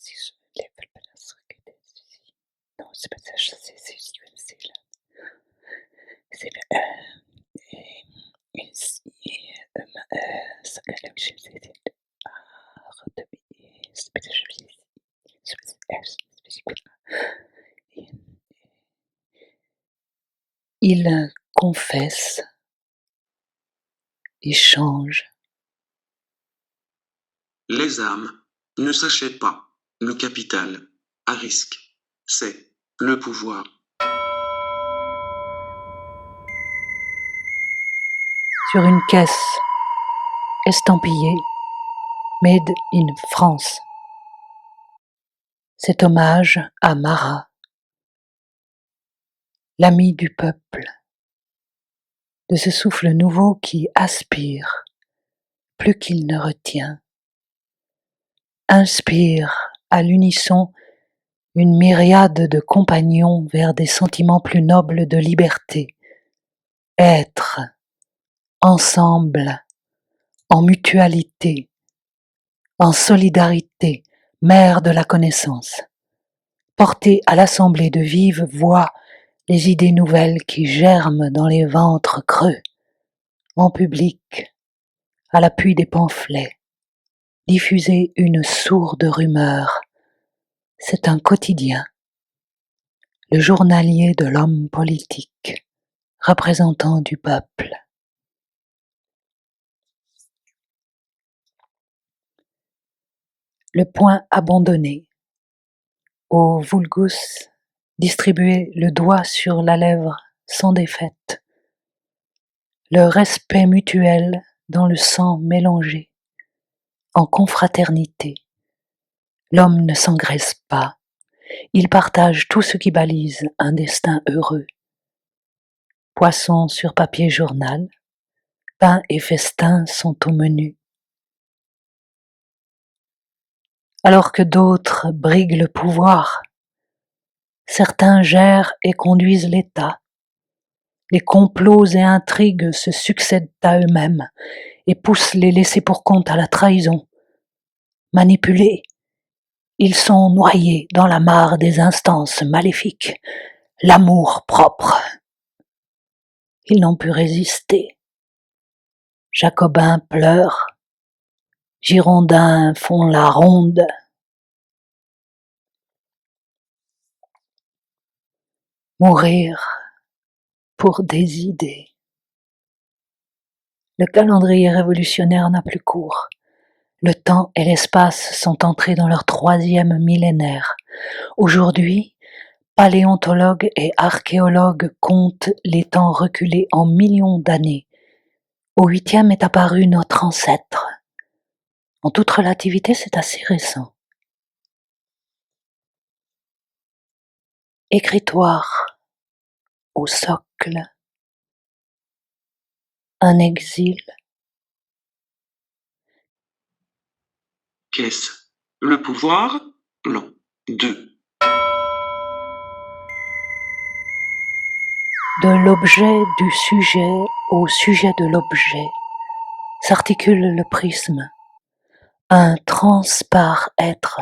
si je lève le bras, non, c'est pas ça, c'est UMC là. C'est il confesse et change. Les âmes ne s'achètent pas. Le capital, à risque, c'est le pouvoir. Sur une caisse estampillée Made in France. Cet hommage à Marat, l'ami du peuple, de ce souffle nouveau qui aspire plus qu'il ne retient, inspire à l'unisson une myriade de compagnons vers des sentiments plus nobles de liberté, être ensemble, en mutualité, en solidarité, mère de la connaissance, porter à l'assemblée de vive voix les idées nouvelles qui germent dans les ventres creux, en public, à l'appui des pamphlets, diffuser une sourde rumeur, c'est un quotidien, le journalier de l'homme politique, représentant du peuple. Le point abandonné, au vulgus, distribuer le doigt sur la lèvre sans défaite, le respect mutuel dans le sang mélangé, en confraternité. L'homme ne s'engraisse pas, il partage tout ce qui balise un destin heureux. Poisson sur papier journal, pain et festin sont au menu. Alors que d'autres briguent le pouvoir, certains gèrent et conduisent l'État. Les complots et intrigues se succèdent à eux-mêmes et poussent les laissés-pour-compte à la trahison. Manipulés, ils sont noyés dans la mare des instances maléfiques, l'amour propre. Ils n'ont pu résister. Jacobins pleurent, Girondins font la ronde. Mourir pour des idées. Le calendrier révolutionnaire n'a plus cours. Le temps et l'espace sont entrés dans leur 3e millénaire. Aujourd'hui, paléontologues et archéologues comptent les temps reculés en millions d'années. Au 8e est apparu notre ancêtre. En toute relativité, c'est assez récent. Écritoire au socle. Un exil. Qu'est-ce? Le pouvoir? Non. 2. De l'objet du sujet au sujet de l'objet s'articule le prisme. Un transparaître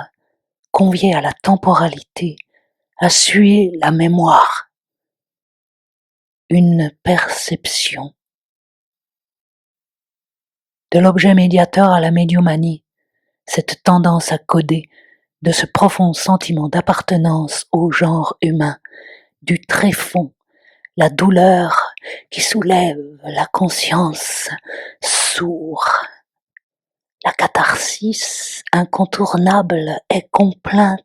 convié à la temporalité, à suer la mémoire. Une perception. De l'objet médiateur à la médiumanie, cette tendance à coder, de ce profond sentiment d'appartenance au genre humain, du tréfonds, la douleur qui soulève la conscience sourd. La catharsis incontournable est complainte,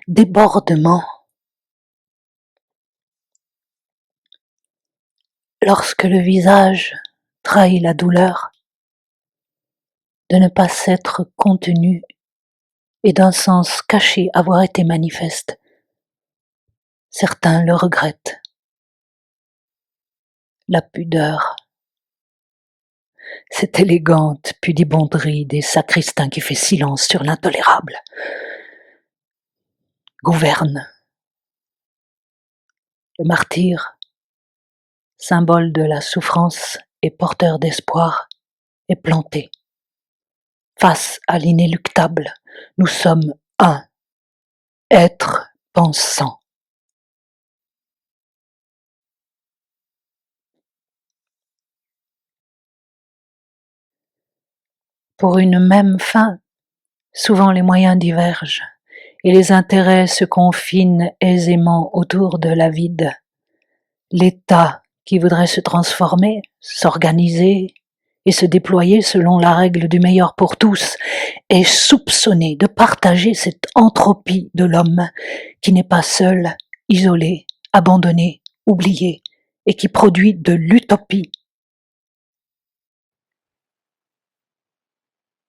débordement. Lorsque le visage trahit la douleur, de ne pas s'être contenu et d'un sens caché avoir été manifeste, certains le regrettent. La pudeur, cette élégante pudibonderie des sacristains qui fait silence sur l'intolérable, gouverne. Le martyr, symbole de la souffrance et porteur d'espoir, est planté. Face à l'inéluctable, nous sommes Un être pensant. Pour une même fin, souvent les moyens divergent et les intérêts se confinent aisément autour de la vide. L'État qui voudrait se transformer, s'organiser et se déployer selon la règle du meilleur pour tous est soupçonné de partager cette entropie de l'homme qui n'est pas seul, isolé, abandonné, oublié et qui produit de l'utopie.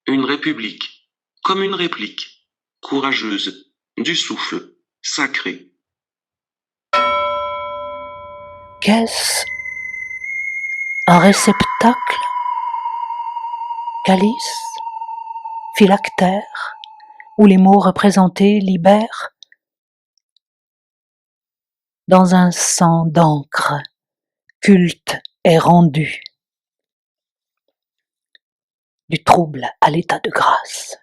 Une république, comme une réplique, courageuse, du souffle, sacré. Qu'est-ce? Un réceptacle? Calice? Phylactère? Où les mots représentés libèrent? Dans un sang d'encre, culte est rendu. Du trouble à l'état de grâce.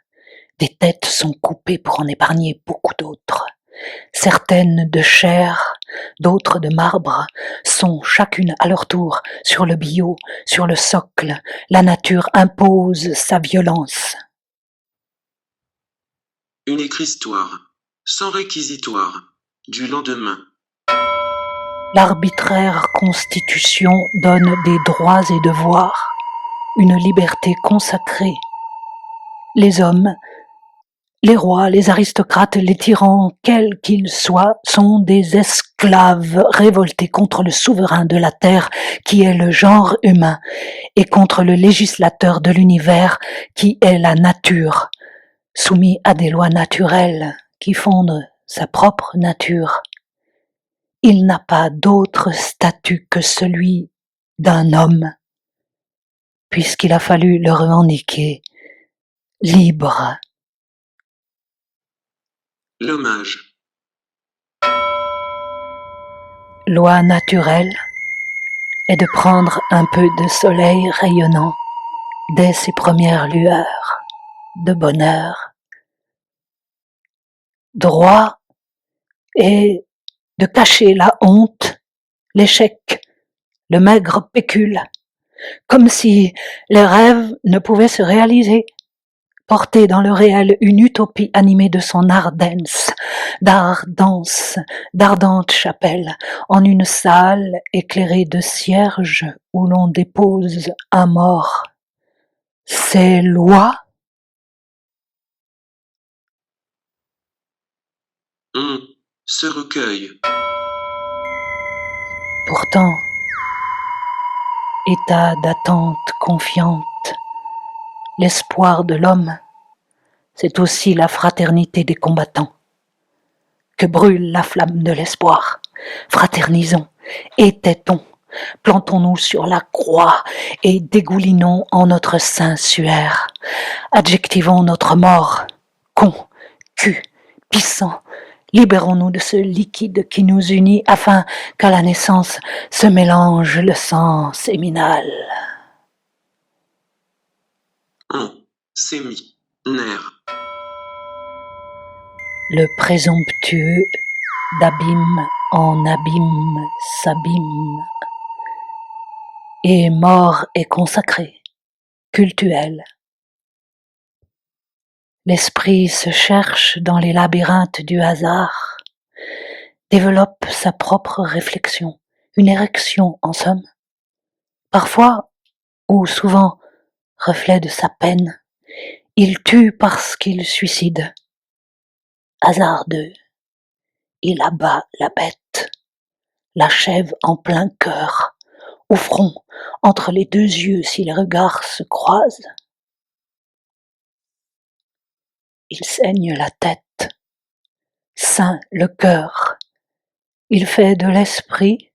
Des têtes sont coupées pour en épargner beaucoup d'autres. Certaines de chair, d'autres de marbre, sont chacune à leur tour sur le billot, sur le socle. La nature impose sa violence. Une écritoire, sans réquisitoire, du lendemain. L'arbitraire constitution donne des droits et devoirs, une liberté consacrée. Les hommes, les rois, les aristocrates, les tyrans, quels qu'ils soient, sont des esclaves révoltés contre le souverain de la terre qui est le genre humain et contre le législateur de l'univers qui est la nature, soumis à des lois naturelles qui fondent sa propre nature. Il n'a pas d'autre statut que celui d'un homme, puisqu'il a fallu le revendiquer libre. L'hommage. Loi naturelle est de prendre un peu de soleil rayonnant dès ses premières lueurs de bonheur. Droit est de cacher la honte, l'échec, le maigre pécule, comme si les rêves ne pouvaient se réaliser. Porter dans le réel une utopie animée de son ardence, d'ardente chapelle, en une salle éclairée de cierges où l'on dépose un mort. Ces lois, On se recueille. pourtant, état d'attente confiante, l'espoir de l'homme, c'est aussi la fraternité des combattants. Que brûle la flamme de l'espoir. Fraternisons, étais-on, plantons-nous sur la croix et dégoulinons en notre sein suaire. Adjectivons notre mort, con, cul, pissant. Libérons-nous de ce liquide qui nous unit afin qu'à la naissance se mélange le sang séminal. On s'émit, nerf. Le présomptueux d'abîme en abîme s'abîme. Et mort et consacré, cultuel. L'esprit se cherche dans les labyrinthes du hasard, développe sa propre réflexion, une érection en somme, parfois ou souvent reflet de sa peine, il tue parce qu'il suicide. Hasardeux, il abat la bête, l'achève en plein cœur, au front, entre les deux yeux si les regards se croisent. Il saigne la tête, ceint le cœur, il fait de l'esprit,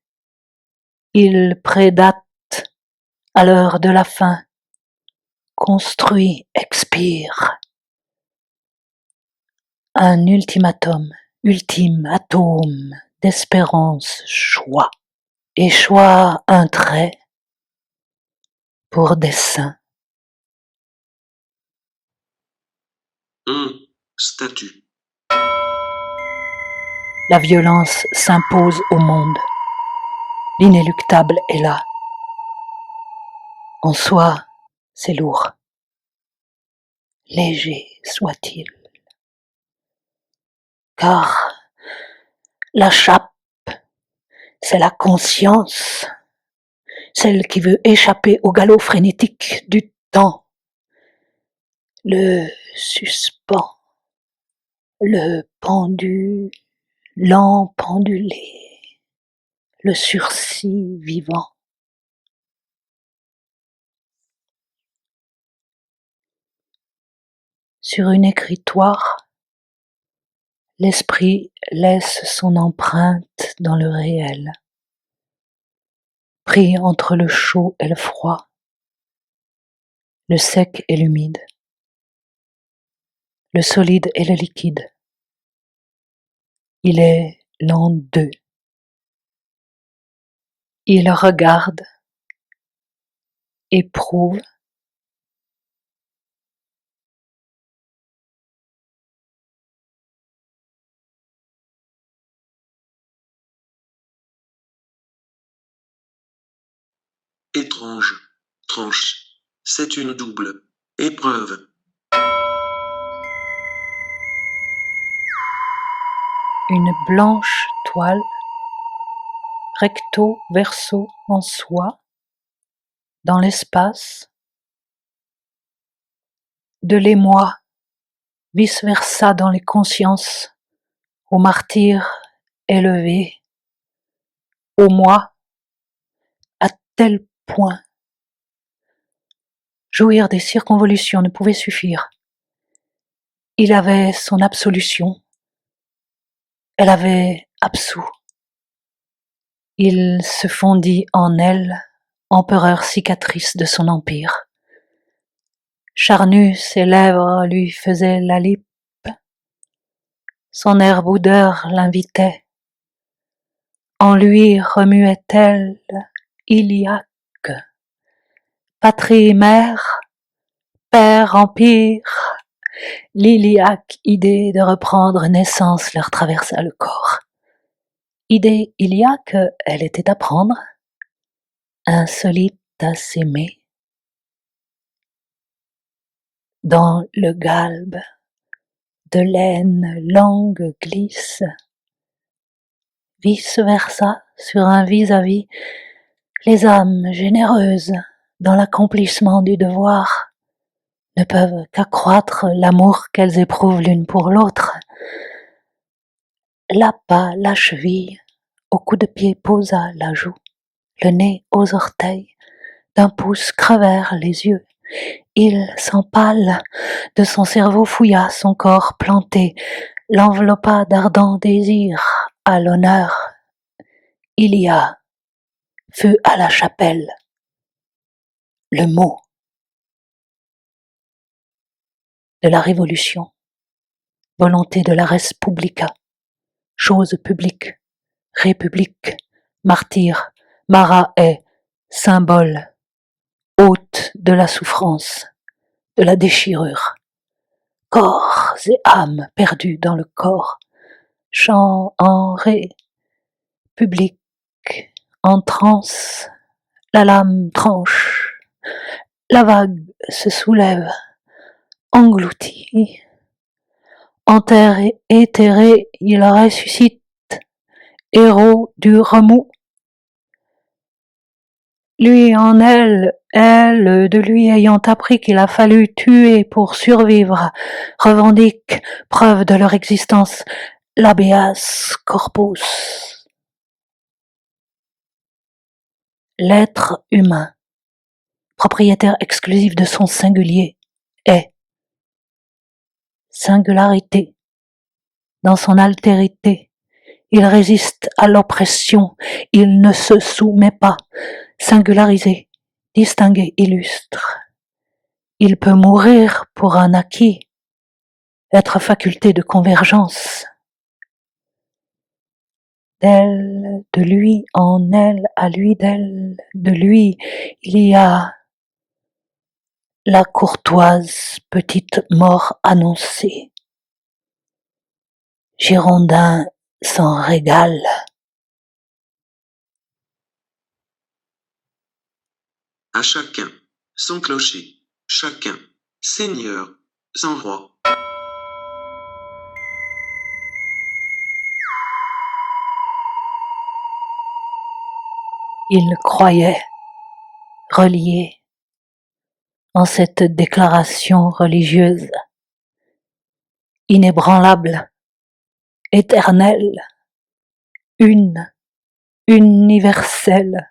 il prédate à l'heure de la fin, construit, expire. Un ultimatum, ultime atome d'espérance choix, et choix un trait pour dessein. On statue. La violence s'impose au monde. L'inéluctable est là. En soi, c'est lourd. Léger soit-il. Car la chape, c'est la conscience, celle qui veut échapper au galop frénétique du temps. Le suspens, le pendu, lent pendulé, le sursis vivant. Sur une écritoire, l'esprit laisse son empreinte dans le réel, pris entre le chaud et le froid, le sec et l'humide, le solide et le liquide. Il est l'en deux. Il regarde, éprouve, Étrange, tranche, c'est une double épreuve. une blanche toile, recto verso en soi, dans l'espace, de l'émoi, vice versa dans les consciences, au martyr élevé, au moi, à tel point. Jouir des circonvolutions ne pouvait suffire. Il avait son absolution, elle avait absous. Il se fondit en elle, empereur cicatrice de son empire. Charnu, ses lèvres lui faisaient la lippe, son air boudeur l'invitait. En lui remuait-elle Iliaque, patrie mère, père empire. L'Iliaque idée de reprendre naissance leur traversa le corps. Idée iliaque, elle était à prendre, insolite à s'aimer. Dans le galbe de laine langue glisse, vice versa sur un vis-à-vis, les âmes généreuses dans l'accomplissement du devoir ne peuvent qu'accroître l'amour qu'elles éprouvent l'une pour l'autre. L'appât la cheville, au coup de pied posa la joue, le nez aux orteils, d'un pouce crevèrent les yeux. Il s'empâle, de son cerveau fouilla son corps planté, l'enveloppa d'ardents désirs, à l'honneur. Il y a feu à la chapelle, le mot de la révolution, volonté de la res publica, chose publique, république, martyr, Marat est symbole, hôte de la souffrance, de la déchirure, corps et âme perdus dans le corps, chant en ré, public, en transe, la lame tranche, la vague se soulève, engloutie, enterré, éthéré, il ressuscite, héros du remous. Lui en elle, elle de lui ayant appris qu'il a fallu tuer pour survivre, revendique, preuve de leur existence, l'habeas corpus. L'être humain, propriétaire exclusif de son singulier, est singularité. Dans son altérité, il résiste à l'oppression, il ne se soumet pas, singularisé, distingué, illustre. Il peut mourir pour un acquis, être faculté de convergence. D'elle, de lui, en elle, à lui, d'elle, de lui, il y a la courtoise petite mort annoncée. Girondin s'en régale. À chacun son clocher, chacun seigneur, sans roi. Il croyait, relié en cette déclaration religieuse, inébranlable, éternelle, universelle.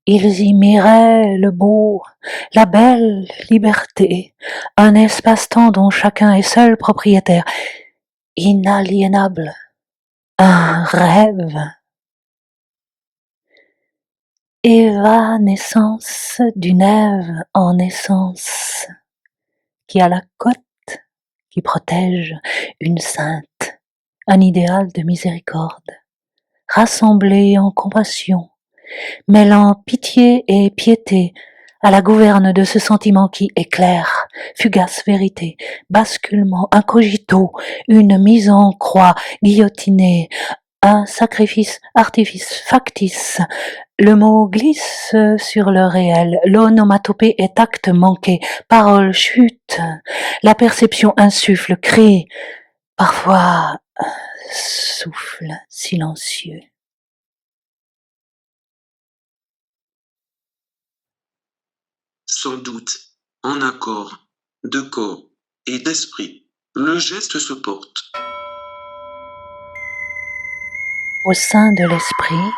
Ils y miraient le beau, la belle liberté, un espace-temps dont chacun est seul propriétaire, inaliénable, un rêve. Évanescence d'une Ève en essence, qui a la côte, qui protège, une sainte, un idéal de miséricorde, rassemblée en compassion, mêlant pitié et piété à la gouverne de ce sentiment qui éclaire, fugace vérité, basculement, incogito, une mise en croix, guillotinée, un sacrifice, artifice, factice. Le mot glisse sur le réel, l'onomatopée est acte manqué, parole chute, la perception insuffle, crie, parfois souffle silencieux. Sans doute, en accord, de corps et d'esprit, le geste se porte. Au sein de l'esprit,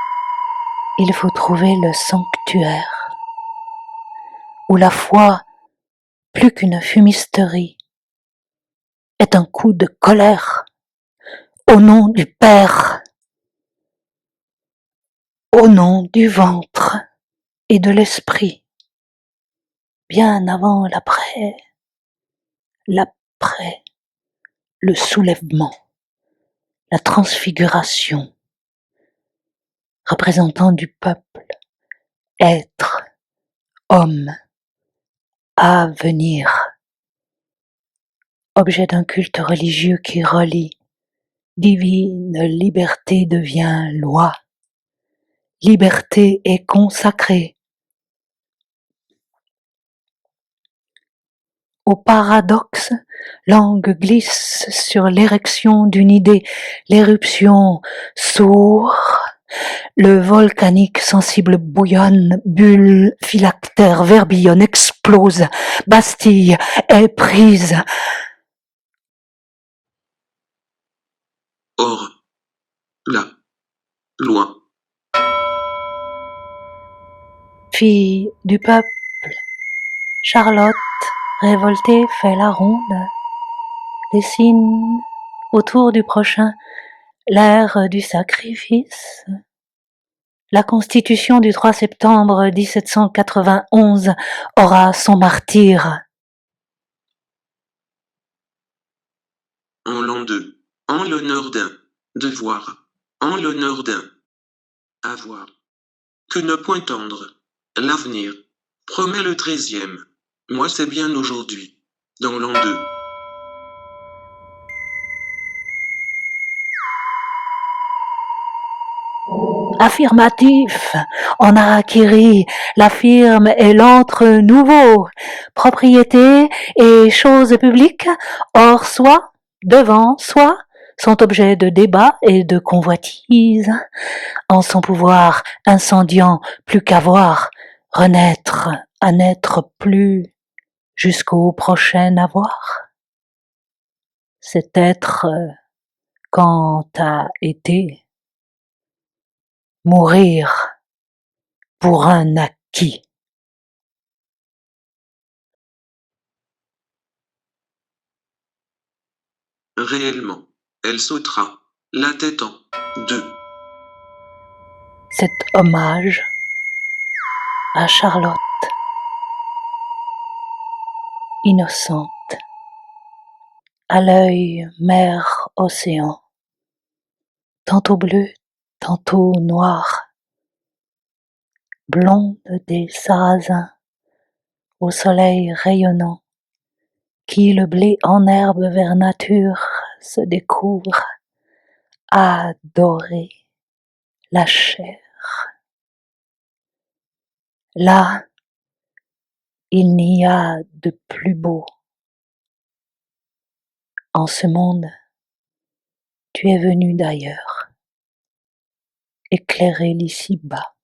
il faut trouver le sanctuaire, où la foi, plus qu'une fumisterie, est un coup de colère, au nom du Père, au nom du ventre et de l'esprit, bien avant l'après, le soulèvement, la transfiguration, représentant du peuple, être, homme, à venir, objet d'un culte religieux qui relie, divine liberté devient loi, liberté est consacrée. Au paradoxe, langue glisse sur l'érection d'une idée, l'éruption sourd, le volcanique sensible bouillonne, bulle, phylactère, verbillonne, explose, Bastille est prise. Or, là, loin, Fille du peuple, Charlotte, révoltée, fait la ronde, dessine autour du prochain l'ère du sacrifice. La Constitution du 3 septembre 1791 aura son martyr. en l'an 2, en l'honneur d'un, devoir, en l'honneur d'un, avoir. Que ne point tendre, l'avenir, promet le 13e, moi c'est bien aujourd'hui, dans l'an 2. Affirmatif, on a acquis la firme et l'antre nouveau, propriété et choses publiques, hors soi, devant soi, sont objets de débat et de convoitise, en son pouvoir incendiant plus qu'à voir, renaître à n'être plus jusqu'au prochain avoir. Cet être quand a été mourir pour un acquis. Réellement, elle sautera, la tête en deux. Cet hommage à Charlotte, innocente, à l'œil mer-océan, tantôt bleu, tantôt noir, blonde des sarrasins, au soleil rayonnant, qui le blé en herbe vers nature se découvre, adorer la chair. Là, il n'y a de plus beau. En ce monde, tu es venu d'ailleurs, éclairer l'ici-bas.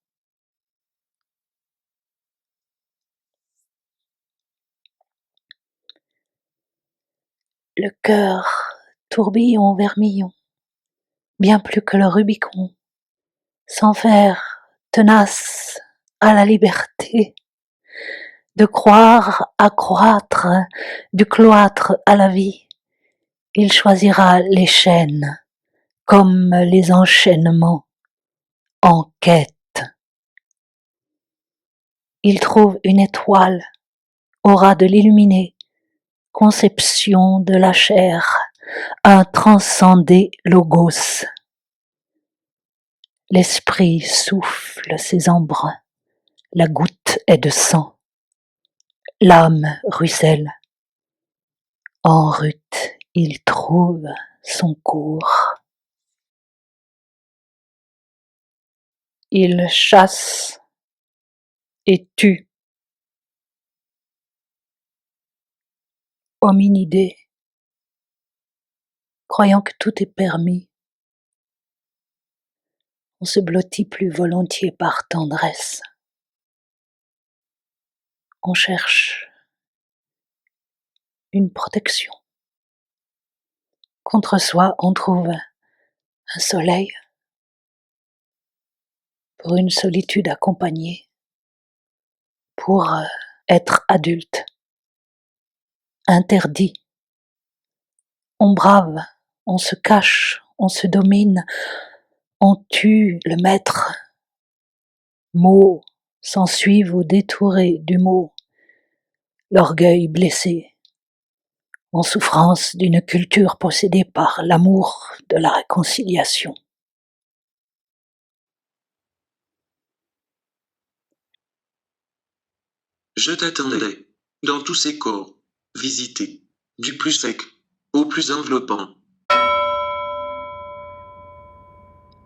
Le cœur tourbillon en vermillon, bien plus que le Rubicon, sans faire tenace à la liberté, de croire à croître, du cloître à la vie, il choisira les chaînes comme les enchaînements en quête. Il trouve une étoile, aura de l'illuminé, conception de la chair, un transcendé logos. L'esprit souffle ses embruns, la goutte est de sang, l'âme ruisselle. En route, il trouve son cours. Il chasse et tue. Hominidé, croyant que tout est permis, on se blottit plus volontiers par tendresse. On cherche une protection. Contre soi, on trouve un soleil pour une solitude accompagnée, pour être adulte, interdit. On brave, on se cache, on se domine, on tue le maître. Mots s'ensuivent au détouré du mot, l'orgueil blessé, en souffrance d'une culture possédée par l'amour de la réconciliation. Je t'attendrai, dans tous ces corps, visités, du plus sec au plus enveloppant.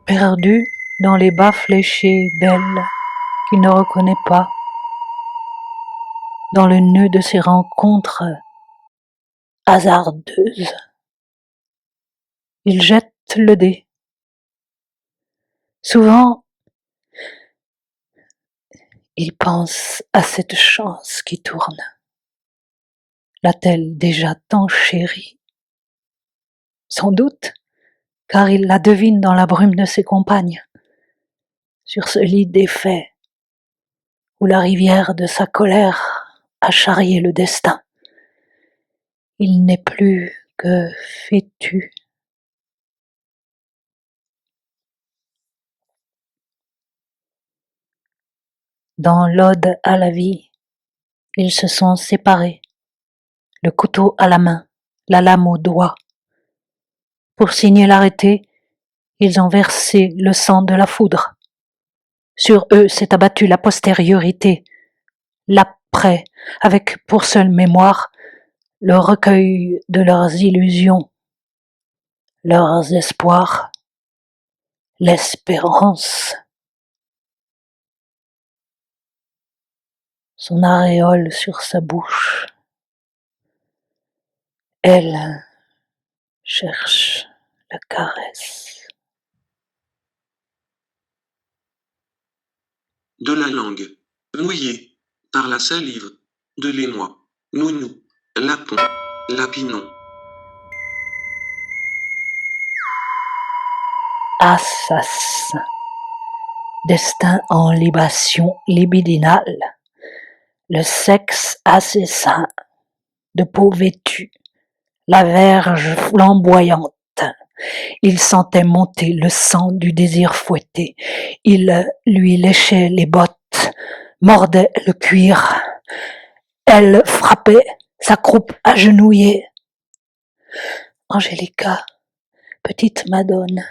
Perdu dans les bas fléchés d'elle qu'il ne reconnaît pas, dans le nœud de ses rencontres hasardeuses, il jette le dé. Souvent, il pense à cette chance qui tourne. L'a-t-elle déjà tant chérie? Sans doute, car il la devine dans la brume de ses compagnes, sur ce lit défait, où la rivière de sa colère a charrié le destin. Il n'est plus que fétu. Dans l'ode à la vie, ils se sont séparés, le couteau à la main, la lame au doigt. Pour signer l'arrêté, ils ont versé le sang de la foudre. Sur eux s'est abattue la postériorité, l'après, avec pour seule mémoire le recueil de leurs illusions, leurs espoirs, l'espérance. Son auréole sur sa bouche. Elle cherche la caresse. De la langue, mouillée, par la salive, de l'émoi, nounou, lapon, lapinon. Assassin, destin en libation libidinale, le sexe assassin, de peau vêtue, la verge flamboyante. Il sentait monter le sang du désir fouetté. Il lui léchait les bottes, mordait le cuir. Elle frappait, sa croupe agenouillée. Angélica, petite Madone,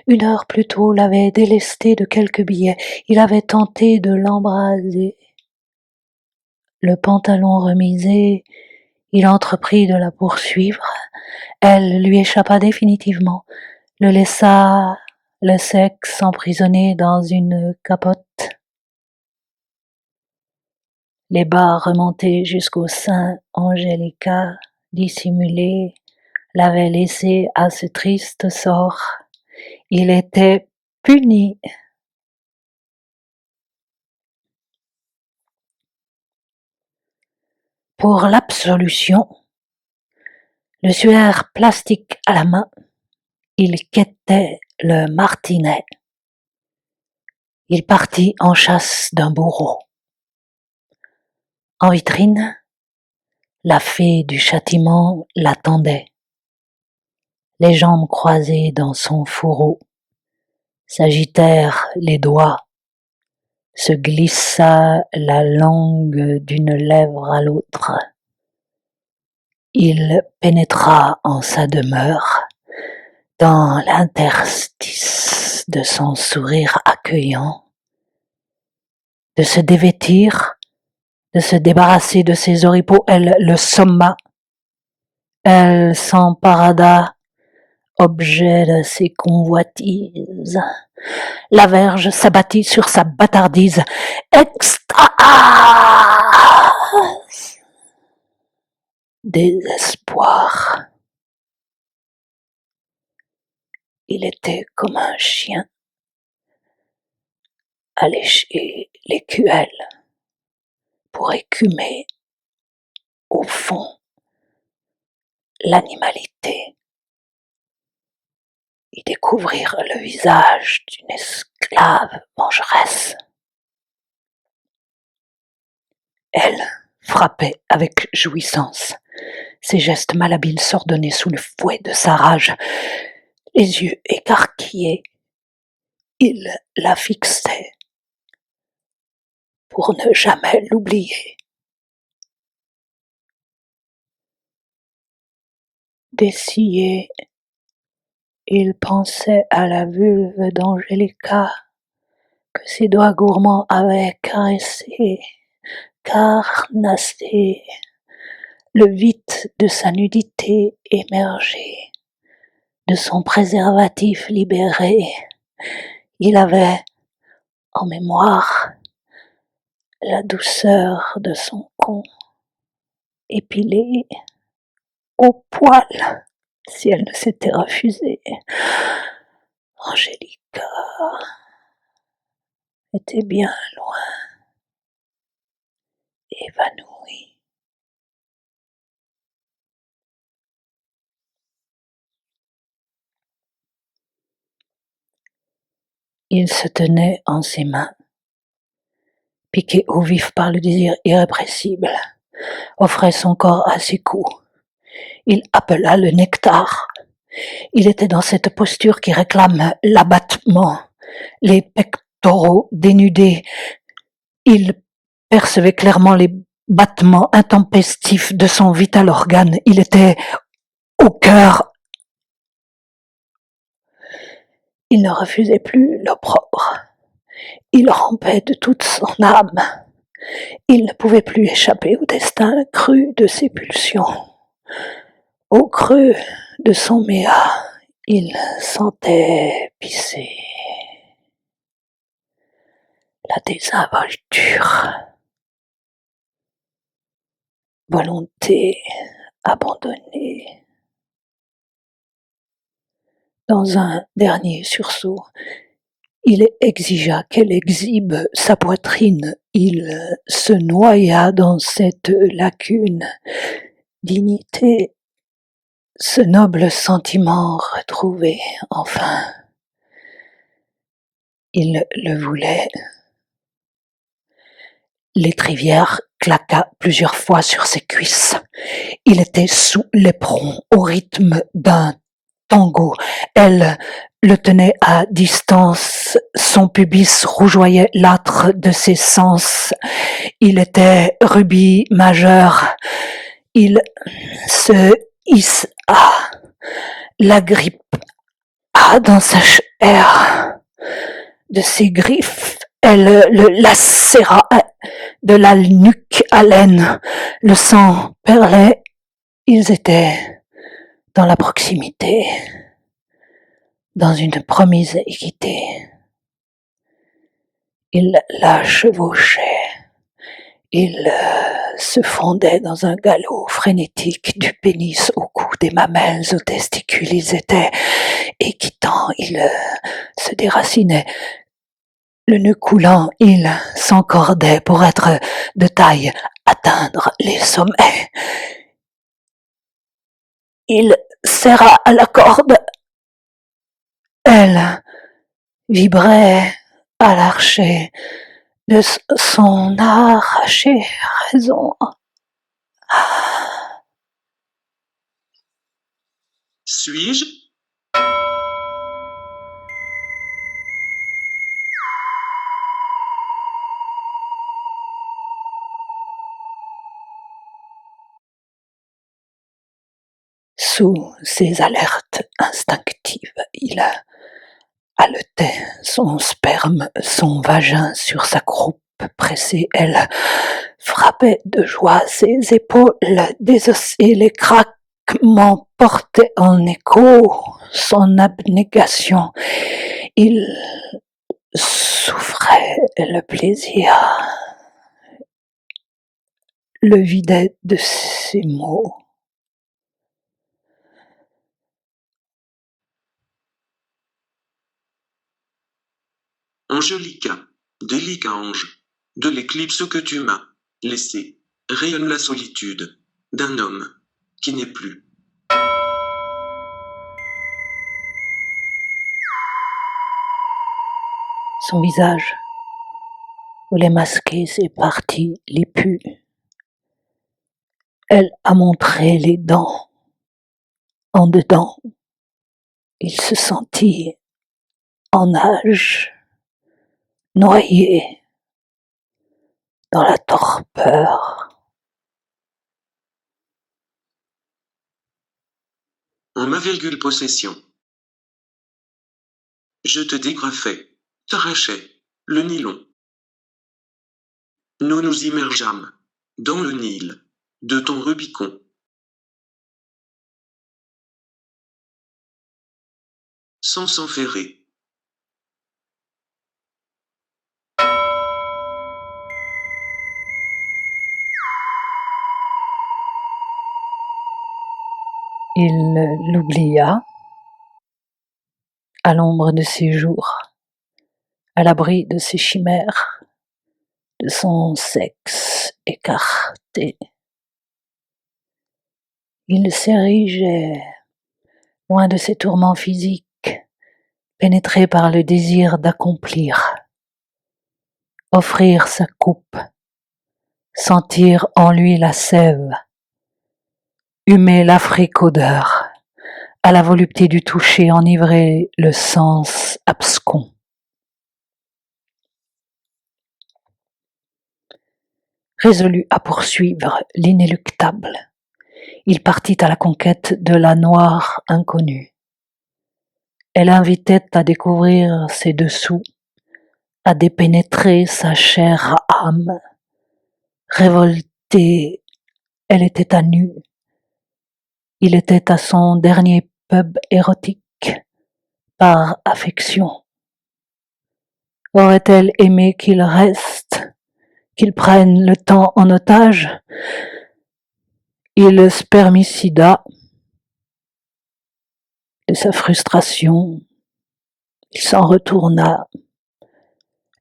1 heure plus tôt l'avait délesté de quelques billets. Il avait tenté de l'embraser. Le pantalon remisé, il entreprit de la poursuivre. Elle lui échappa définitivement. le laissa le sexe emprisonné dans une capote, les bas remontés jusqu'au sein. Angelica, dissimulée, l'avait laissé à ce triste sort. Il était puni. Pour l'absolution, le suaire plastique à la main, il quêtait le martinet. Il partit en chasse d'un bourreau. En vitrine, la fée du châtiment l'attendait, les jambes croisées dans son fourreau. S'agitèrent les doigts, se glissa la langue d'une lèvre à l'autre. Il pénétra en sa demeure, dans l'interstice de son sourire accueillant, de se dévêtir, de se débarrasser de ses oripeaux. Elle le somma, elle s'emparada, objet de ses convoitises. La verge s'abattit sur sa bâtardise. Extase! Désespoir. Il était comme un chien à lécher l'écuelle pour écumer au fond l'animalité, y découvrir le visage d'une esclave vengeresse. Elle frappait avec jouissance, ses gestes malhabiles s'ordonnaient sous le fouet de sa rage. Les yeux écarquillés, il la fixait pour ne jamais l'oublier. Dessillé, il pensait à la vulve d'Angelica que ses doigts gourmands avaient caressé, carnassé. Le vide de sa nudité émergeait, de son préservatif libéré. Il avait en mémoire la douceur de son con épilé au poil, si elle ne s'était refusée. Angelica était bien loin, évanouie. Il se tenait en ses mains, piqué au vif par le désir irrépressible, offrait son corps à ses coups. Il appela le nectar. Il était dans cette posture qui réclame l'abattement, les pectoraux dénudés. Il percevait clairement les battements intempestifs de son vital organe. Il était au cœur. Il ne refusait plus l'opprobre. Il rampait de toute son âme. Il ne pouvait plus échapper au destin cru de ses pulsions. Au creux de son méa, il sentait pisser la désinvolture. Volonté abandonnée. Dans un dernier sursaut, il exigea qu'elle exhibe sa poitrine. Il se noya dans cette lacune. Dignité, ce noble sentiment retrouvé, enfin. Il le voulait. L'étrivière claqua plusieurs fois sur ses cuisses. Il était sous l'éperon au rythme d'un tango. Elle le tenait à distance, son pubis rougeoyait l'âtre de ses sens. Il était rubis majeur. Il se hissa, l'agrippe dans sa chair. De ses griffes, elle le lacéra de la nuque à l'aine. Le sang perlait. Ils étaient dans la proximité. dans une promise équité. Il la chevauchait, il se fondait dans un galop frénétique du pénis au cou, des mamelles aux testicules. Ils étaient équitants, ils se déracinaient. Le nœud coulant, il s'encordait pour être de taille, atteindre les sommets. Il serra à la corde. Elle vibrait à l'archer de son arrachée raison. Suis-je? Sous ces alertes instinctives, il haletait son sperme, son vagin sur sa croupe pressée. Elle frappait de joie ses épaules désossées, les craquements portaient en écho son abnégation. Il souffrait le plaisir, le vidait de ses mots. Angelica, délicat ange, de l'éclipse que tu m'as laissé, rayonne la solitude d'un homme qui n'est plus. Son visage voulait masquer ses parties les pues. Elle a montré les dents. En dedans, il se sentit en nage, noyé dans la torpeur. En ma virgule possession, je te dégrafais, t'arrachais le nylon. Nous nous immergeâmes dans le Nil de ton Rubicon. Sans s'enferrer. Il l'oublia à l'ombre de ses jours, à l'abri de ses chimères, de son sexe écarté. Il s'érigeait, loin de ses tourments physiques, pénétré par le désir d'accomplir, offrir sa coupe, sentir en lui la sève, humer l'Afrique odeur, à la volupté du toucher, enivrer le sens abscon. Résolu à poursuivre l'inéluctable, il partit à la conquête de la noire inconnue. Elle invitait à découvrir ses dessous, à dépénétrer sa chère âme. Révoltée, elle était à nu. Il était à son dernier pub érotique, par affection. Aurait-elle aimé qu'il reste, qu'il prenne le temps en otage? Il spermicida de sa frustration. Il s'en retourna,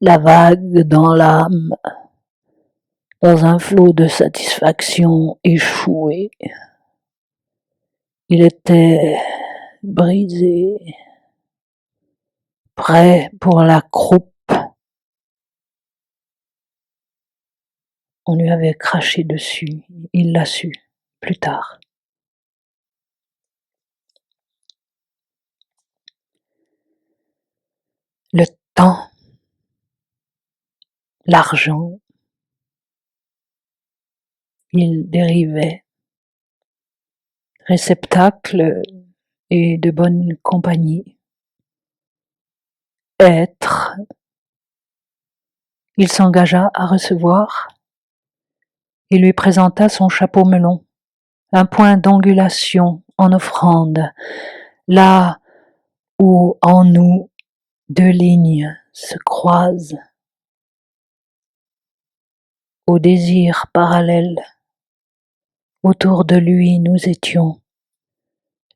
la vague dans l'âme, dans un flot de satisfaction échouée. Il était brisé, prêt pour la croupe. On lui avait craché dessus, il l'a su plus tard. Le temps, l'argent, il dérivait, réceptacle et de bonne compagnie. Être, il s'engagea à recevoir. Il lui présenta son chapeau melon, un point d'angulation en offrande, là où en nous deux lignes se croisent, au désir parallèle. Autour de lui nous étions,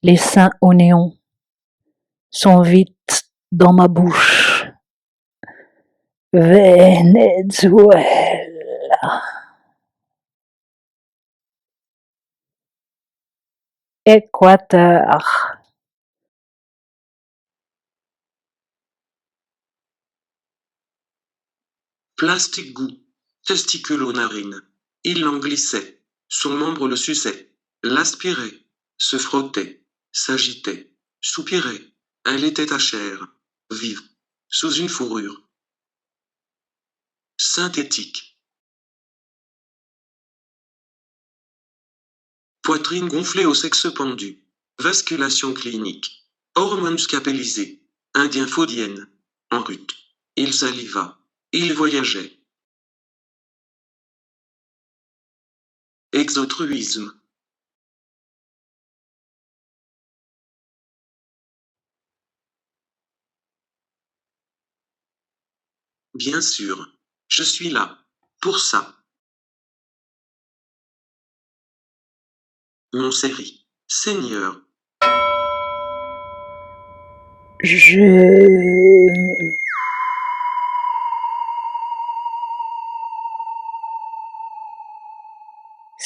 les seins au néon sont vite dans ma bouche. Venezuela. Équateur. Plastique goût. Testicule aux narines. Il l'englissait. Son membre le suçait. L'aspirait. Se frottait. S'agitait. Soupirait. Elle était à chair. Vive. Sous une fourrure. Synthétique. Poitrine gonflée au sexe pendu. Vasculation clinique. Hormones scapellisées. Indien phodienne. En rut. Il saliva. Il voyageait. Exotruisme. Bien sûr. Je suis là. Pour ça. Mon série. Seigneur.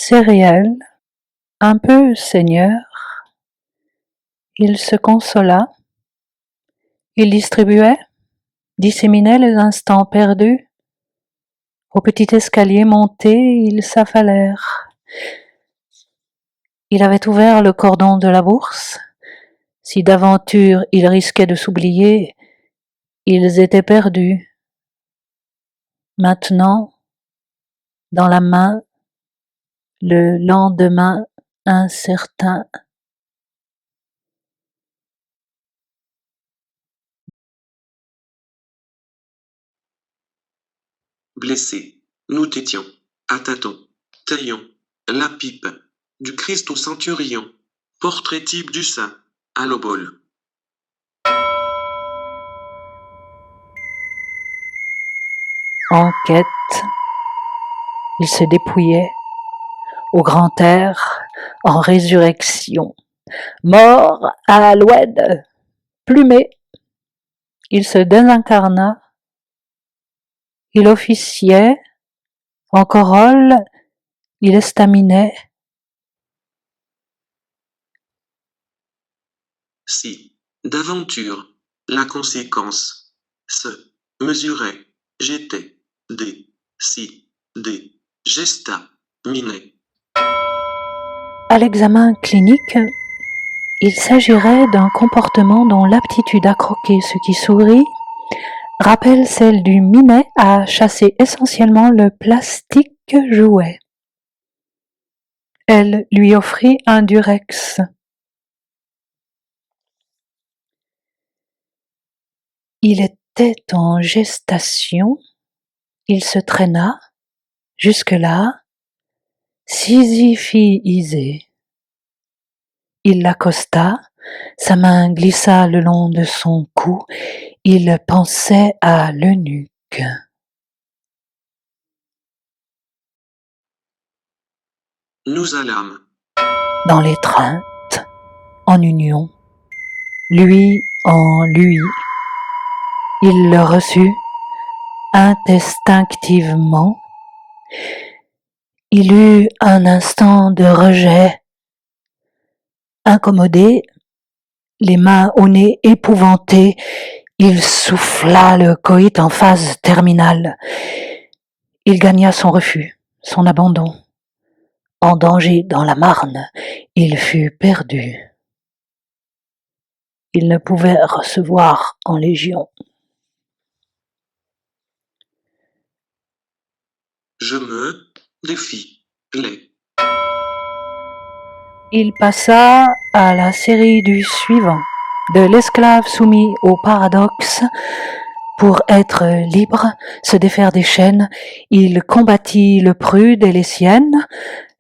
Céréales, un peu seigneur, il se consola, il distribuait, disséminait les instants perdus. Au petit escalier monté, ils s'affalèrent. Il avait ouvert le cordon de la bourse. Si d'aventure ils risquaient de s'oublier, ils étaient perdus. Maintenant, dans la main, le lendemain incertain. Blessés. Nous t'étions. À tâtons. Taillons. La pipe. Du Christ au centurion. Portrait type du saint. À l'obole. En quête, il se dépouillait au grand air, en résurrection. Mort à l'oued, plumé, il se désincarna, il officiait, en corolle, il estaminait. Si. D'aventure. La conséquence. Se. Mesurait. J'étais. Des. Si. Des. Gesta. Minet. À l'examen clinique, il s'agirait d'un comportement dont l'aptitude à croquer ce qui sourit rappelle celle du minet à chasser essentiellement le plastique jouet. Elle lui offrit un durex. Il était en gestation, il se traîna, jusque-là, sisyphisé. Il l'accosta, sa main glissa le long de son cou, il pensait à l'eunuque. Nous allâmes. Dans l'étreinte, en union, lui en lui. Il le reçut instinctivement. Il eut un instant de rejet. Incommodé, les mains au nez épouvanté, il souffla le coït en phase terminale. Il gagna son refus, son abandon. En danger dans la Marne, il fut perdu. Il ne pouvait recevoir en légion. Je me défie. Les. Il passa à la série du suivant, de l'esclave soumis au paradoxe. Pour être libre, se défaire des chaînes, il combattit le prude et les siennes.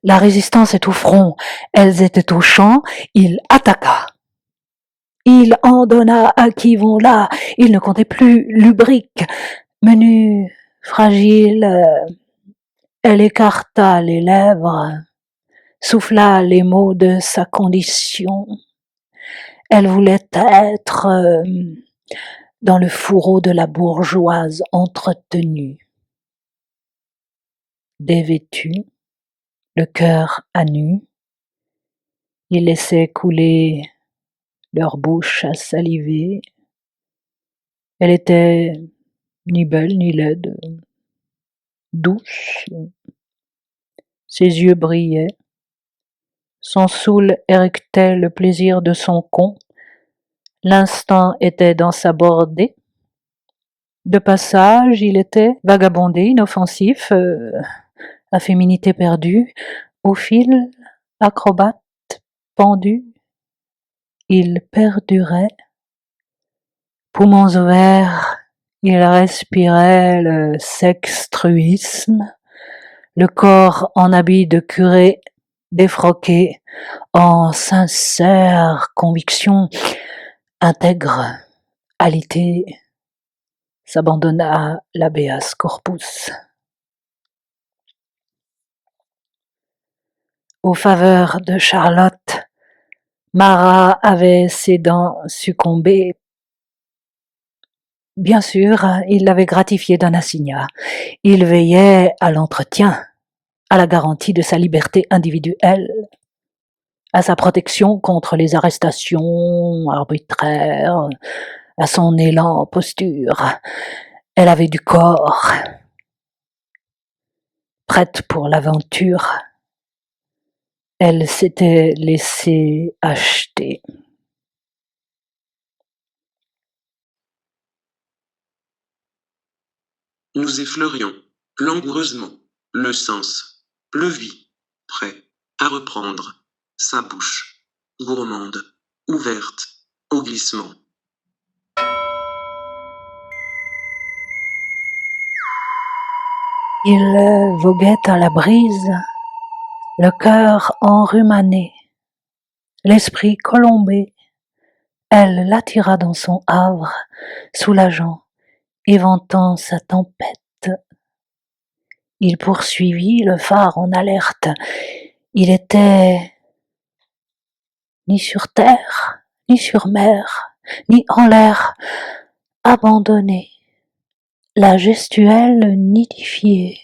La résistance est au front, elles étaient au champ, il attaqua. il en donna à qui vont là, il ne comptait plus lubrique, menu, fragile, elle écarta les lèvres, souffla les mots de sa condition. Elle voulait être dans le fourreau de la bourgeoise entretenue. Dévêtue, le cœur à nu, ils laissaient couler leur bouche à saliver. Elle était ni belle ni laide, douce. Ses yeux brillaient. Son soul érectait le plaisir de son con. L'instant était dans sa bordée. De passage, il était vagabondé, inoffensif, à féminité perdue, au fil, acrobate, pendu. Il perdurait. Poumons ouverts, il respirait le sextruisme, le corps en habit de curé défroqué, en sincère conviction, intègre, alité, s'abandonna l'habeas corpus. Aux faveurs de Charlotte, Marat avait ses dents succombé. Bien sûr, il l'avait gratifié d'un assignat. Il veillait à l'entretien, à la garantie de sa liberté individuelle, à sa protection contre les arrestations arbitraires, à son élan en posture. Elle avait du corps, prête pour l'aventure. Elle s'était laissée acheter. Nous effleurions, langoureusement, le sens, le vie, prêt à reprendre sa bouche, gourmande, ouverte, au glissement. Il voguait à la brise, le cœur enrhumané, l'esprit colombé. Elle l'attira dans son havre, soulageant, éventant sa tempête. Il poursuivit le phare en alerte. Il était ni sur terre, ni sur mer, ni en l'air, abandonné, la gestuelle nidifiée.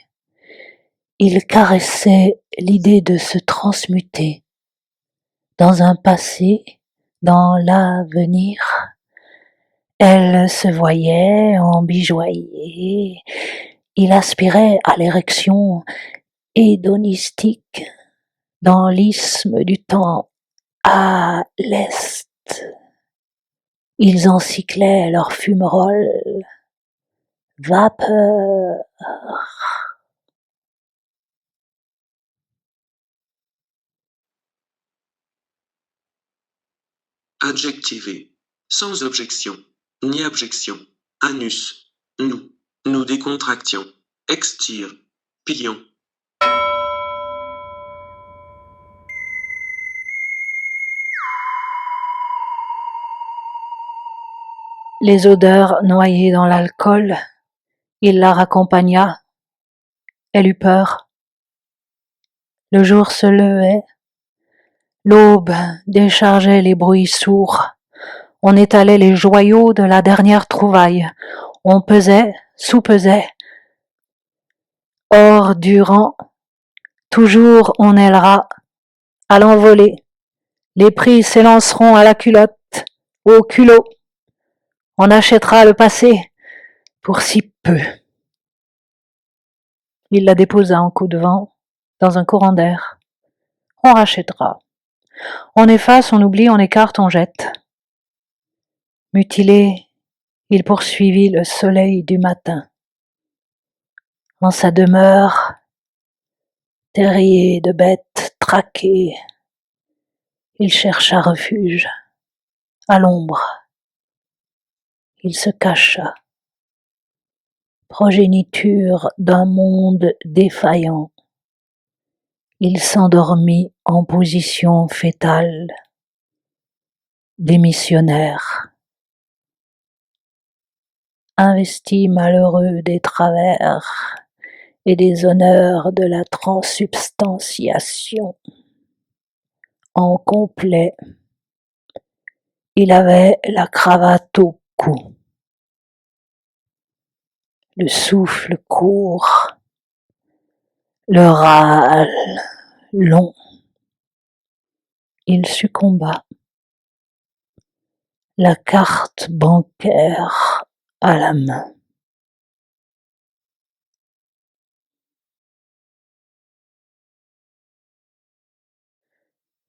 Il caressait l'idée de se transmuter dans un passé, dans l'avenir. Elle se voyait embijoyée. Il aspirait à l'érection hédonistique dans l'isthme du temps à l'est. Ils encyclaient leur fumerole, vapeur. Adjectivé, sans objection, ni abjection, anus, nous décontractions, extire, pillions. Les odeurs noyées dans l'alcool, il la raccompagna. Elle eut peur. Le jour se levait. L'aube déchargeait les bruits sourds. On étalait les joyaux de la dernière trouvaille. On pesait, sous-pesait. Or, durant, toujours on ailera, à l'envolée. Les prix s'élanceront à la culotte, au culot. On achètera le passé pour si peu. Il la déposa en coup de vent, dans un courant d'air. On rachètera. On efface, on oublie, on écarte, on jette. Mutilé, il poursuivit le soleil du matin. En sa demeure, terrier de bêtes traquées, il chercha refuge. À l'ombre, il se cacha. Progéniture d'un monde défaillant. Il s'endormit en position fétale. démissionnaire, investi malheureux des travers et des honneurs de la transsubstantiation. En complet, il avait la cravate au cou, le souffle court, le râle long. Il succomba, la carte bancaire à la main.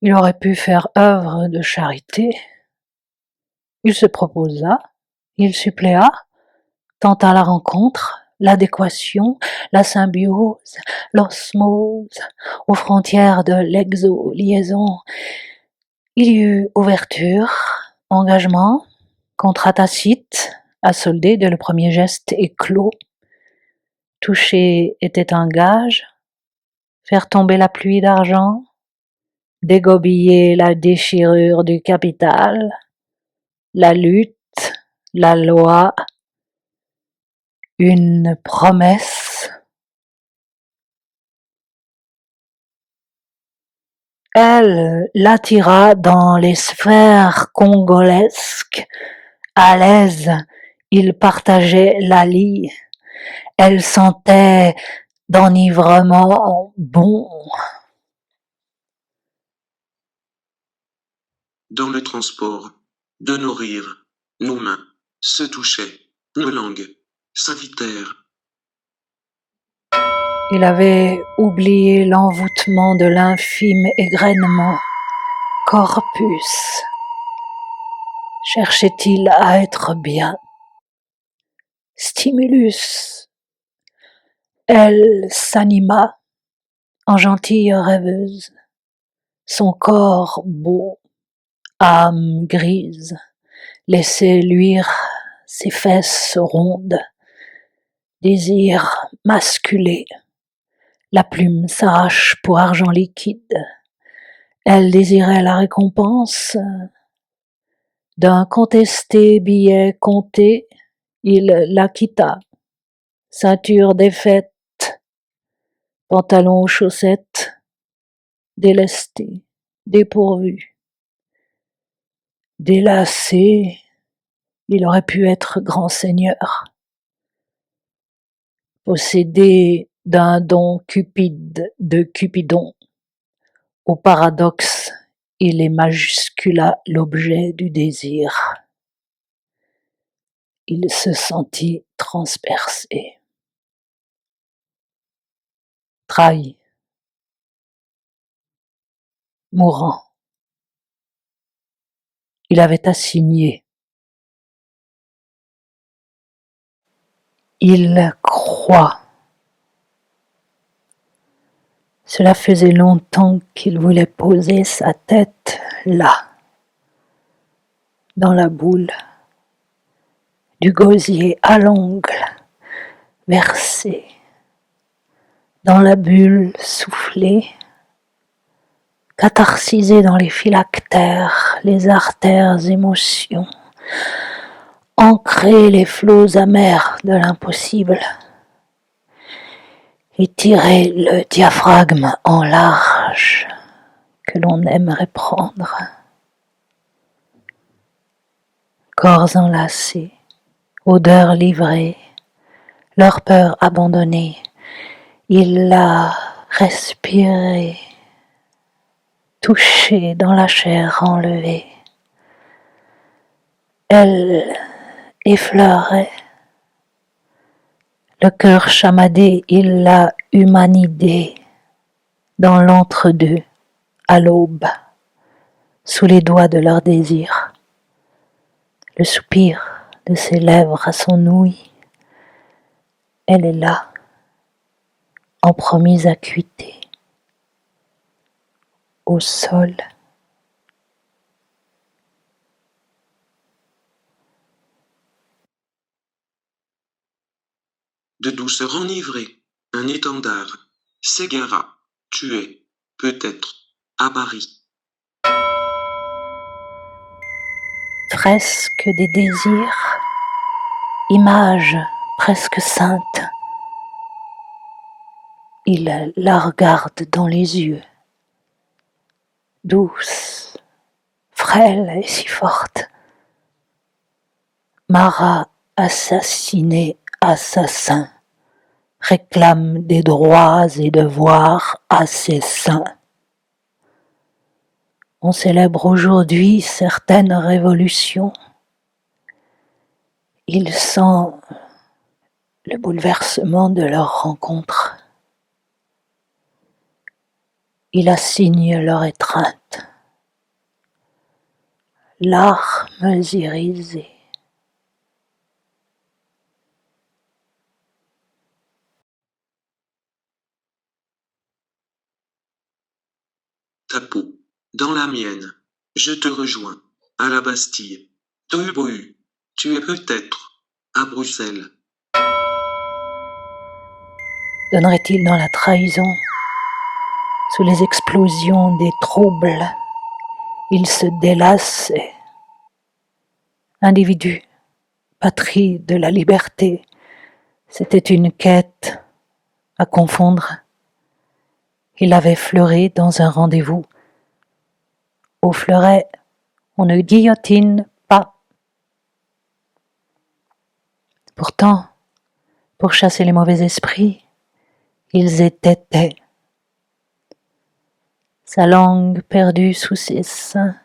Il aurait pu faire œuvre de charité. Il se proposa, il suppléa, tenta la rencontre, l'adéquation, la symbiose, l'osmose, aux frontières de l'exo-liaison. Il y eut ouverture, engagement, contrat tacite, à solder dès le premier geste éclos. Toucher était un gage, faire tomber la pluie d'argent, dégobiller la déchirure du capital, la lutte, la loi, une promesse. Elle l'attira dans les sphères congolesques. À l'aise, ils partageaient la lie. Elle sentait d'enivrement bon. Dans le transport, de nos rires, nos mains se touchaient, nos langues s'invitèrent. Il avait oublié l'envoûtement de l'infime égrainement. Corpus. Cherchait-il à être bien? Stimulus. Elle s'anima en gentille rêveuse. Son corps beau, âme grise, laissait luire ses fesses rondes. Désir masculé. La plume s'arrache pour argent liquide. Elle désirait la récompense d'un contesté billet compté. Il la quitta. Ceinture défaite, pantalon aux chaussettes, délesté, dépourvu. Délacé, il aurait pu être grand seigneur. Possédé d'un don cupide de Cupidon. Au paradoxe, il est majuscula l'objet du désir. Il se sentit transpercé. Trahi. Mourant. Il avait assigné. Il croit. Cela faisait longtemps qu'il voulait poser sa tête là, dans la boule du gosier à l'ongle, versé, dans la bulle soufflée, catharsisé dans les phylactères, les artères émotions, ancrer les flots amers de l'impossible, et tirer le diaphragme en large que l'on aimerait prendre. Corps enlacés, odeurs livrées, leur peur abandonnée, il l'a respiré, touché dans la chair enlevée. Elle effleurait, le cœur chamadé, il l'a humanidé dans l'entre-deux, à l'aube, sous les doigts de leur désir. Le soupir de ses lèvres à son ouïe, elle est là, en promise acuité, au sol. De douceur enivrée, un étendard s'égara, tué, peut-être, à Paris. presque des désirs, image presque sainte. Il la regarde dans les yeux, douce, frêle et si forte. Mara, assassinée, assassin, réclame des droits et devoirs à ses seins. On célèbre aujourd'hui certaines révolutions. Il sent le bouleversement de leur rencontre. Il assigne leur étreinte. Larmes irisées. Ta peau, dans la mienne. Je te rejoins, à la Bastille. Tohubohu, tu es peut-être, à Bruxelles. Donnerait-il dans la trahison? Sous les explosions des troubles, il se délassait. Individu, patrie de la liberté, c'était une quête à confondre. Il avait fleuré dans un rendez-vous. Au fleuret, on ne guillotine pas. Pourtant, pour chasser les mauvais esprits, ils étaient. Sa langue perdue sous ses seins,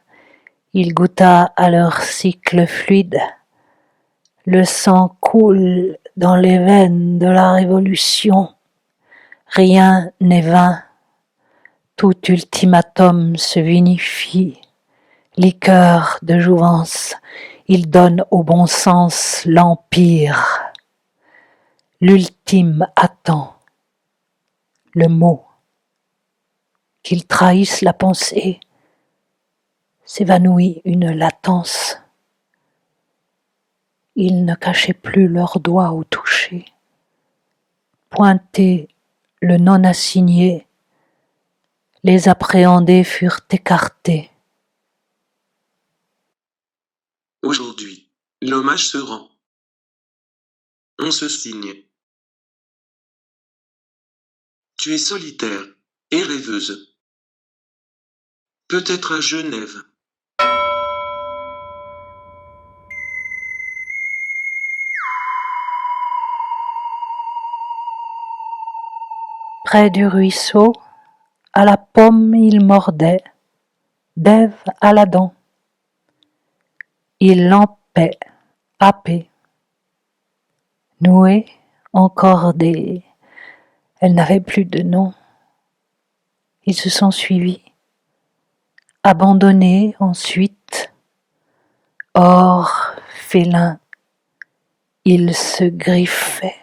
il goûta à leur cycle fluide. Le sang coule dans les veines de la révolution. Rien n'est vain. Tout ultimatum se vinifie. Liqueur de jouvence, il donne au bon sens l'empire. L'ultime attend le mot. Qu'ils trahissent la pensée, s'évanouit une latence. Ils ne cachaient plus leurs doigts au toucher. Pointés, le non assigné, les appréhendés furent écartés. Aujourd'hui, l'hommage se rend. On se signe. Tu es solitaire et rêveuse. Peut-être à Genève. Près du ruisseau, à la pomme il mordait, d'Ève à l'Adam. Il lampait, happé, noué, encordé. Elle n'avait plus de nom. Ils se sont suivis, abandonnés ensuite. Or, félin, il se griffait.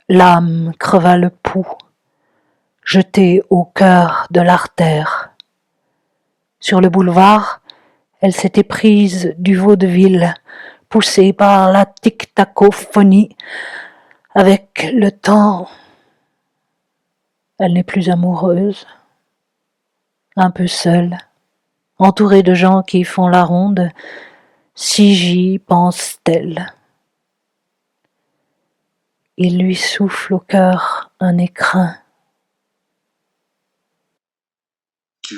L'âme creva le pouls, jetée au cœur de l'artère. Sur le boulevard, elle s'était prise du vaudeville, poussée par la tic-tacophonie. Avec le temps, elle n'est plus amoureuse, un peu seule, entourée de gens qui font la ronde. Si j'y pense-t-elle. Il lui souffle au cœur un écrin. Tu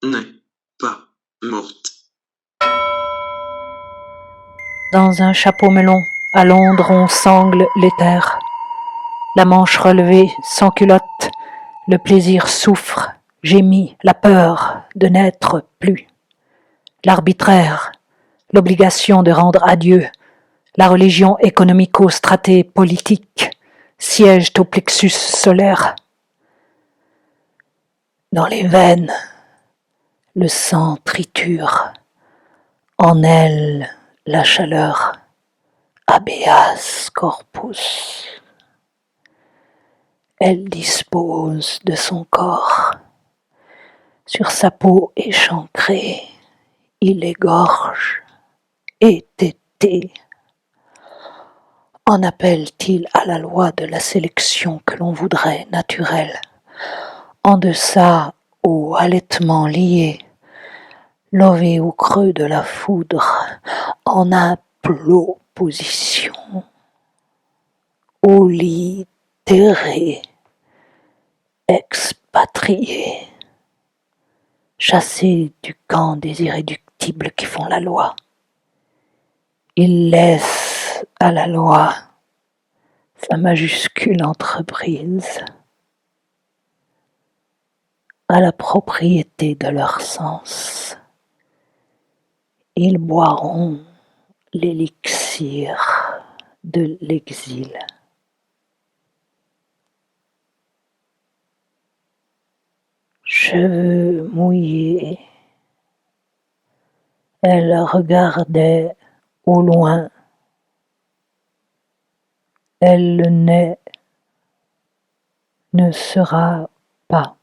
n'es pas morte. Dans un chapeau melon, à Londres, on sangle l'éther. La manche relevée, sans culotte, le plaisir souffre, gémit, la peur de n'être plus. L'arbitraire, l'obligation de rendre adieu, la religion économico-stratée politique siègent au plexus solaire. Dans les veines, le sang triture, en elle la chaleur, habeas corpus. Elle dispose de son corps. Sur sa peau échancrée, il égorge et tété. En appelle-t-il à la loi de la sélection que l'on voudrait naturelle? En deçà, au halètement lié, lové au creux de la foudre, en imploposition, au lit terré, expatrié, chassé du camp des irréductibles qui font la loi. Il laisse à la loi sa majuscule entreprise, à la propriété de leur sens. Ils boiront l'élixir de l'exil. Cheveux mouillés, elle regardait au loin. Elle n'est, ne sera pas,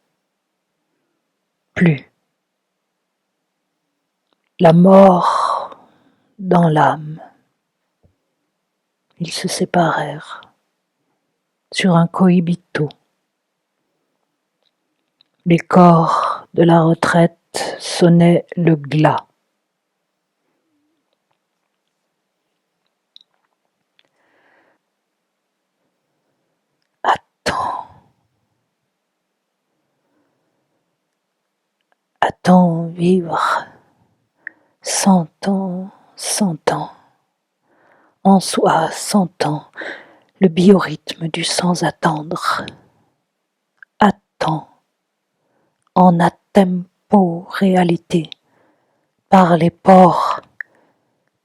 plus. La mort dans l'âme. Ils se séparèrent sur un coïbito. Les corps de la retraite sonnaient le glas. Attends vivre 100 ans, 100 ans, en soi 100 ans, le biorhythme du sans attendre. Attends, en tempo réalité, par les pores,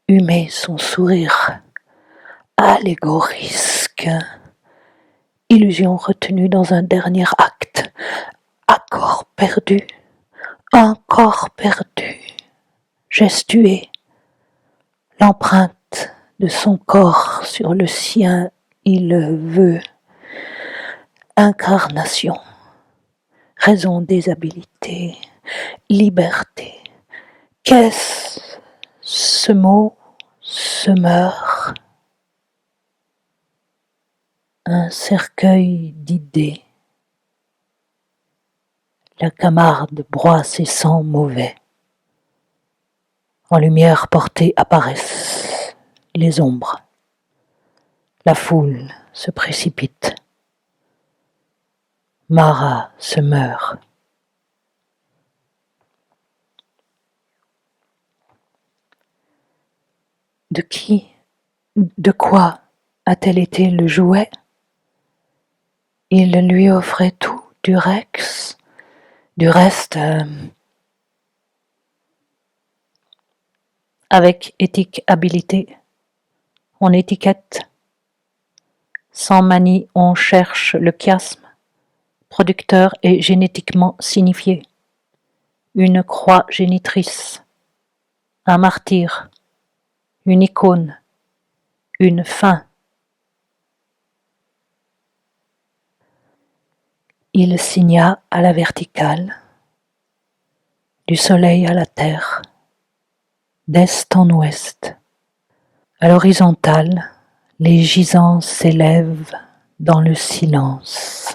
humer son sourire, allégorisque, illusion retenue dans un dernier acte, accord perdu, encore perdu, gestué, l'empreinte de son corps sur le sien, il veut, incarnation, raison déshabilité, liberté. Qu'est-ce ce mot se meurt? Un cercueil d'idées. La Camarde broie ses sangs mauvais. En lumière portée apparaissent les ombres. La foule se précipite. Mara se meurt. De qui, de quoi a-t-elle été le jouet? Il lui offrait tout, du Rex, du reste, avec éthique habilité. On étiquette. Sans manie, on cherche le chiasme. Producteur et génétiquement signifié. Une croix génitrice. Un martyr. Une icône. Une fin. Il signa à la verticale, du soleil à la terre, d'est en ouest. À l'horizontale, les gisants s'élèvent dans le silence.